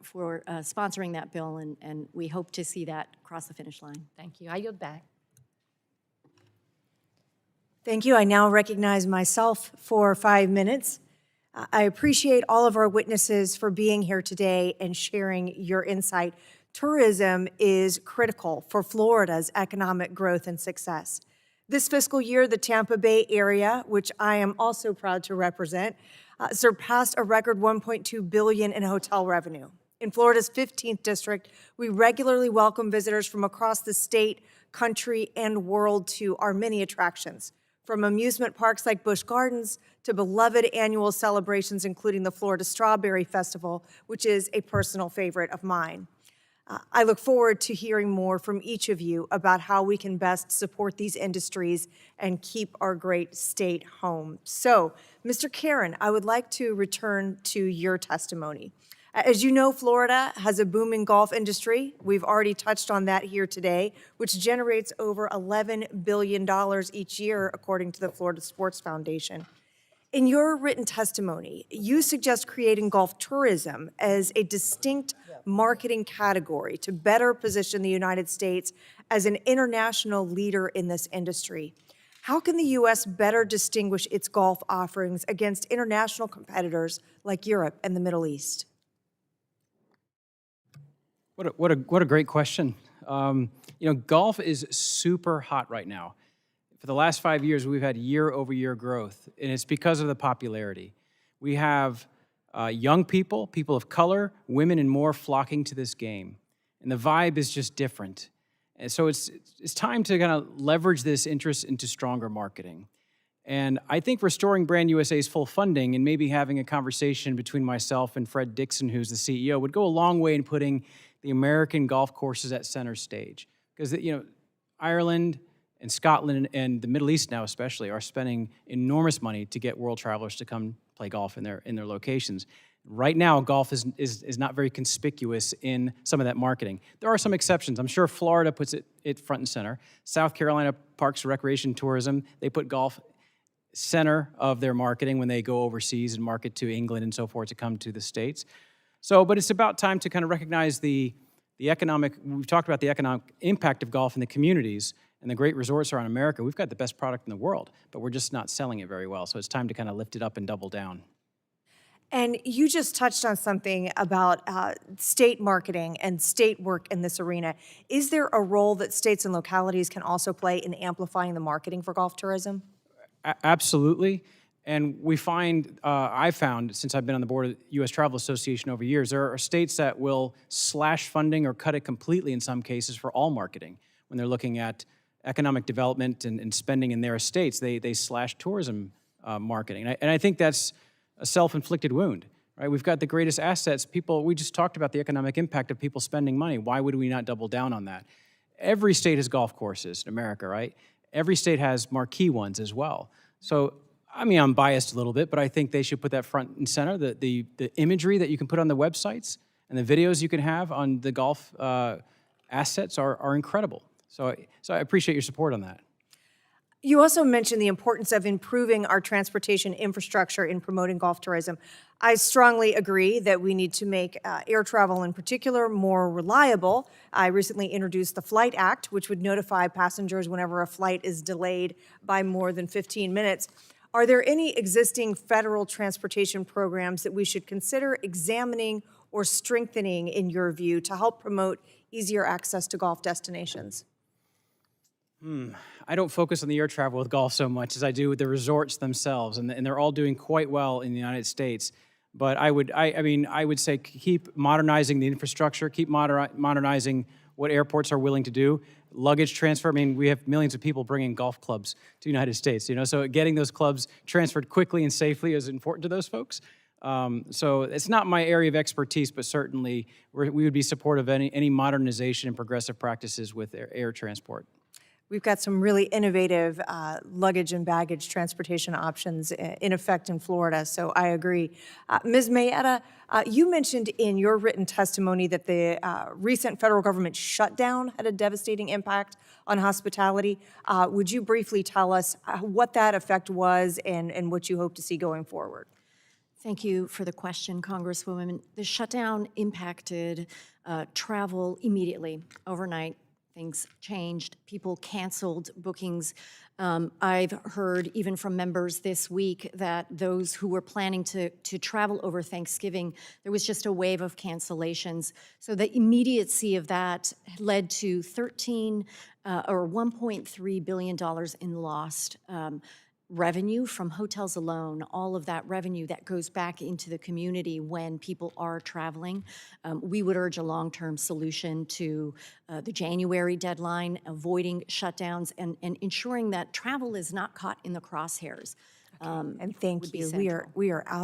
sponsoring that bill, and we hope to see that cross the finish line. Thank you. I yield back. Thank you. I now recognize myself for 5 minutes. I appreciate all of our witnesses for being here today and sharing your insight. Tourism is critical for Florida's economic growth and success. This fiscal year, the Tampa Bay area, which I am also proud to represent, surpassed a record $1.2 billion in hotel revenue. In Florida's 15th district, we regularly welcome visitors from across the state, country, and world to our many attractions, from amusement parks like Busch Gardens to beloved annual celebrations, including the Florida Strawberry Festival, which is a personal favorite of mine. I look forward to hearing more from each of you about how we can best support these industries and keep our great state home. So, Mr. Karen, I would like to return to your testimony. As you know, Florida has a booming golf industry. We've already touched on that here today, which generates over $11 billion each year, according to the Florida Sports Foundation. In your written testimony, you suggest creating golf tourism as a distinct marketing category to better position the United States as an international leader in this industry. How can the U.S. better distinguish its golf offerings against international competitors like Europe and the Middle East? What a great question. Golf is super hot right now. For the last 5 years, we've had year-over-year growth, and it's because of the popularity. We have young people, people of color, women, and more flocking to this game. And the vibe is just different. And so it's time to kind of leverage this interest into stronger marketing. And I think restoring Brand USA's full funding and maybe having a conversation between myself and Fred Dixon, who's the CEO, would go a long way in putting the American golf courses at center stage. Because, Ireland and Scotland and the Middle East now especially are spending enormous money to get world travelers to come play golf in their locations. Right now, golf is not very conspicuous in some of that marketing. There are some exceptions. I'm sure Florida puts it front and center. South Carolina Parks and Recreation Tourism, they put golf center of their marketing when they go overseas and market to England and so forth to come to the States. But it's about time to kind of recognize the economic, we've talked about the economic impact of golf in the communities and the great resorts around America. We've got the best product in the world, but we're just not selling it very well. So it's time to kind of lift it up and double down. And you just touched on something about state marketing and state work in this arena. Is there a role that states and localities can also play in amplifying the marketing for golf tourism? Absolutely. And I've found, since I've been on the board of the U.S. Travel Association over years, there are states that will slash funding or cut it completely in some cases for all marketing. When they're looking at economic development and spending in their states, they slash tourism marketing. And I think that's a self-inflicted wound, right? We've got the greatest assets. We just talked about the economic impact of people spending money. Why would we not double down on that? Every state has golf courses in America, right? Every state has marquee ones as well. So, I'm biased a little bit, but I think they should put that front and center. The imagery that you can put on the websites and the videos you can have on the golf assets are incredible. So I appreciate your support on that. You also mentioned the importance of improving our transportation infrastructure in promoting golf tourism. I strongly agree that we need to make air travel in particular more reliable. I recently introduced the Flight Act, which would notify passengers whenever a flight is delayed by more than 15 minutes. Are there any existing federal transportation programs that we should consider examining or strengthening, in your view, to help promote easier access to golf destinations? I don't focus on the air travel with golf so much as I do with the resorts themselves, and they're all doing quite well in the United States. But I would say keep modernizing the infrastructure, keep modernizing what airports are willing to do. Luggage transfer, we have millions of people bringing golf clubs to the United States, so getting those clubs transferred quickly and safely is important to those folks. So it's not my area of expertise, but certainly we would be supportive of any modernization and progressive practices with air transport. We've got some really innovative luggage and baggage transportation options in effect in Florida, so I agree. Ms. Mayetta, you mentioned in your written testimony that the recent federal government shutdown had a devastating impact on hospitality. Would you briefly tell us what that effect was and what you hope to see going forward? Thank you for the question, Congresswoman. The shutdown impacted travel immediately, overnight. Things changed. People canceled bookings. I've heard even from members this week that those who were planning to travel over Thanksgiving, there was just a wave of cancellations. So the immediacy of that led to $1.3 billion in lost revenue from hotels alone, all of that revenue that goes back into the community when people are traveling. We would urge a long-term solution to the January deadline, avoiding shutdowns, and ensuring that travel is not caught in the crosshairs. And thank would be you. central. We are out.